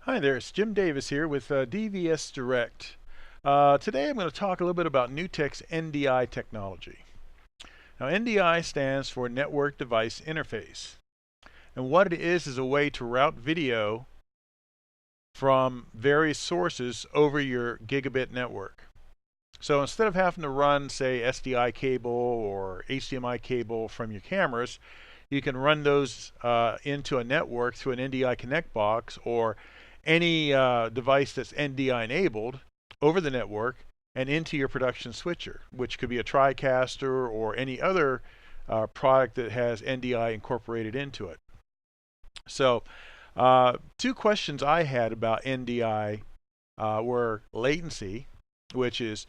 Hi there, it's Jim Davis here with DVS Direct. Today I'm going to talk a little bit about Newtek's NDI technology. Now NDI stands for Network Device Interface. And what it is a way to route video from various sources over your gigabit network. So instead of having to run, say, SDI cable or HDMI cable from your cameras, you can run those into a network through an NDI Connect box or any device that's NDI enabled over the network and into your production switcher, which could be a Tricaster or any other product that has NDI incorporated into it. So two questions I had about NDI were latency, which is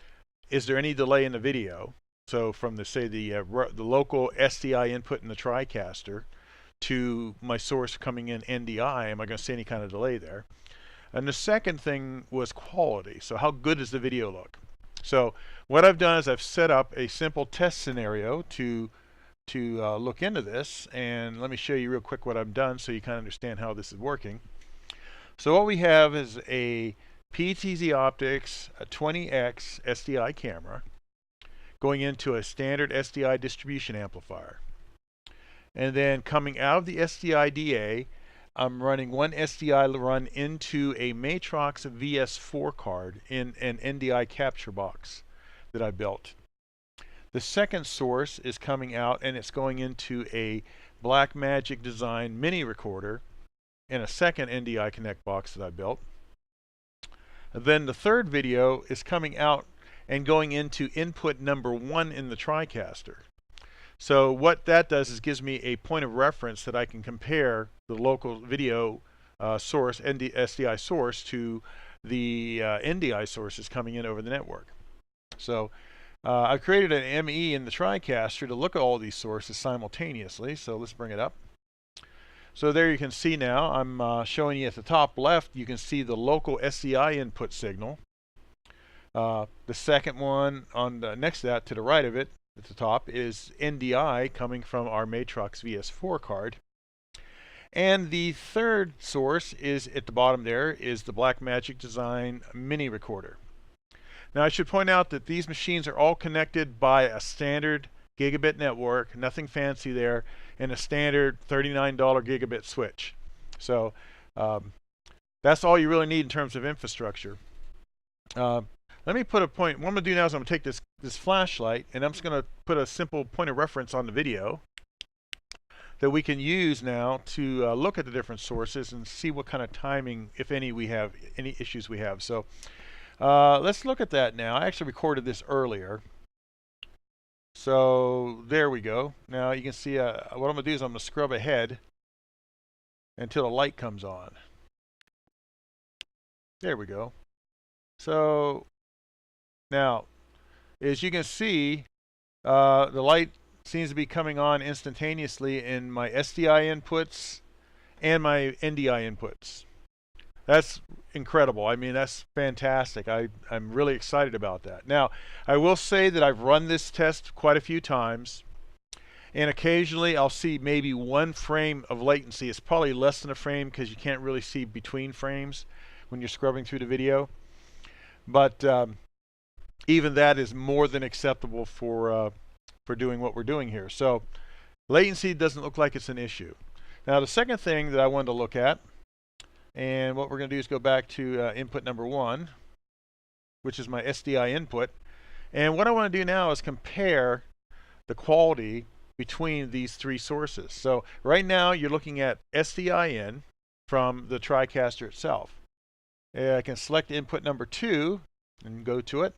there any delay in the video? So from the, say, the local SDI input in the Tricaster to my source coming in NDI, am I going to see any kind of delay there? And the second thing was quality. So how good does the video look? So what I've done is I've set up a simple test scenario to look into this. And let me show you real quick what I've done so you kind of understand how this is working. So what we have is a PTZ Optics a 20X SDI camera going into a standard SDI distribution amplifier. And then coming out of the SDI DA, I'm running one SDI run into a Matrox VS4 card in an NDI capture box that I built. The second source is coming out and it's going into a Blackmagic design mini recorder in a second NDI Connect box that I built. And then the third video is coming out and going into input number 1 in the Tricaster. So what that does is gives me a point of reference that I can compare the local video source, SDI source, to the NDI sources coming in over the network. So I've created an ME in the Tricaster to look at all these sources simultaneously. So let's bring it up. So there you can see now, I'm showing you at the top left, you can see the local SDI input signal. The second one on the next to that, to the right of it, at the top, is NDI coming from our Matrox VS4 card. And the third source is at the bottom there, is the Blackmagic Design mini recorder. Now I should point out that these machines are all connected by a standard gigabit network, nothing fancy there, and a standard $39 gigabit switch. So that's all you really need in terms of infrastructure. Let me put a point. What I'm going to do now is I'm going to take this flashlight and I'm just going to put a simple point of reference on the video that we can use now to look at the different sources and see what kind of timing, if any, we have, any issues we have. So let's look at that now. I actually recorded this earlier. So there we go. Now you can see what I'm going to do is I'm going to scrub ahead until the light comes on. There we go. So now, as you can see, the light seems to be coming on instantaneously in my SDI inputs and my NDI inputs. That's incredible. I mean, that's fantastic. I'm really excited about that. Now, I will say that I've run this test quite a few times, and occasionally I'll see maybe one frame of latency. It's probably less than a frame because you can't really see between frames when you're scrubbing through the video. But even that is more than acceptable for doing what we're doing here. So latency doesn't look like it's an issue. Now the second thing that I wanted to look at, and what we're going to do is go back to input number 1, which is my SDI input. And what I want to do now is compare the quality between these three sources. So right now you're looking at SDI in from the Tricaster itself. I can select input number 2 and go to it.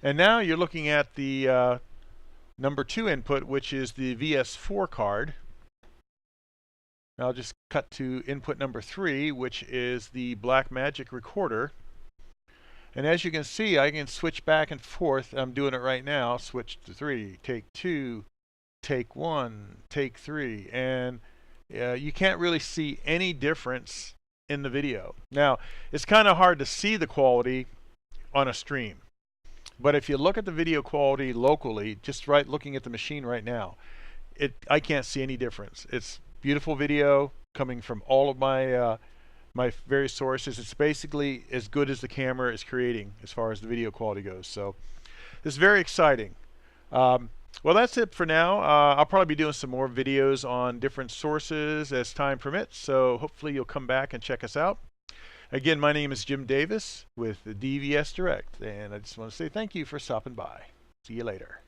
And now you're looking at the number 2 input, which is the VS4 card. Now I'll just cut to input number 3, which is the Blackmagic recorder. And as you can see, I can switch back and forth. I'm doing it right now. Switch to 3, take 2, take 1, take 3. And you can't really see any difference in the video. Now, it's kind of hard to see the quality on a stream. But if you look at the video quality locally, just looking at the machine right now, I can't see any difference. It's beautiful video coming from all of my my various sources. It's basically as good as the camera is creating as far as the video quality goes. So this is very exciting. Well, that's it for now. I'll probably be doing some more videos on different sources as time permits. So hopefully you'll come back and check us out. Again, my name is Jim Davis with the DVS Direct, and I just want to say thank you for stopping by. See you later.